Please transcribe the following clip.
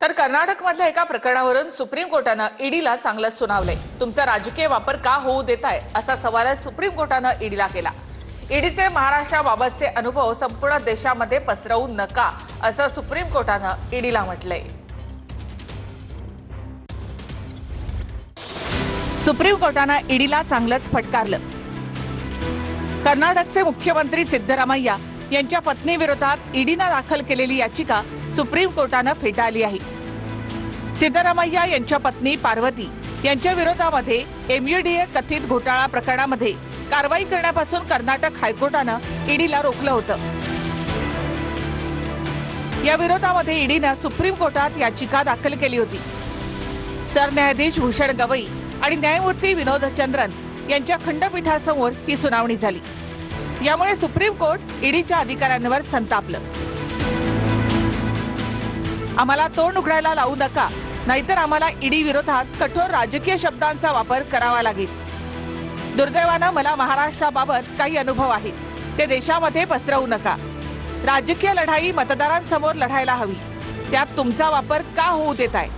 तर कर्नाटकमधल्या एका प्रकरणावरून सुप्रीम कोर्टानं ईडीला चांगलंच सुनावलंय। तुमचा राजकीय वापर का होऊ देताय असा सवाल सुप्रीम कोर्टानं ईडीला केला। ईडीचे महाराष्ट्राबाबतचे अनुभव संपूर्ण देशामध्ये पसरवू नका असं सुप्रीम कोर्टानं ईडीला म्हटलंय। सुप्रीम कोर्टानं ईडीला चांगलंच फटकारलं। कर्नाटकचे मुख्यमंत्री सिद्धरामय्या यांच्या पत्नीविरोधात ईडीनं दाखल केलेली याचिका सुप्रीम कोर्टानं फेटाळली आहे। सिद्धरामय्या यांच्या पत्नी पार्वती यांच्या विरोधामध्ये एमयूडीए कथित घोटाळा प्रकरणामध्ये कारवाई करण्यापासून कर्नाटक हायकोर्टानं ईडीला रोखलं होतं। या विरोधामध्ये ईडीनं सुप्रीम कोर्टात याचिका दाखल केली होती। सरन्यायाधीश भूषण गवई आणि न्यायमूर्ती विनोद चंद्रन यांच्या खंडपीठासमोर ही सुनावणी झाली। यामुळे सुप्रीम कोर्ट ईडीच्या अधिकाऱ्यांवर संतापलं। आम्हाला तोंड उघडायला लावू नका, नाहीतर आम्हाला ईडी विरोधात कठोर राजकीय शब्दांचा वापर करावा लागेल। दुर्दैवानं मला महाराष्ट्राबाबत काही अनुभव आहेत, ते देशामध्ये पसरवू नका। राजकीय लढाई मतदारांसमोर लढायला हवी, त्यात तुमचा वापर का होऊ देताय?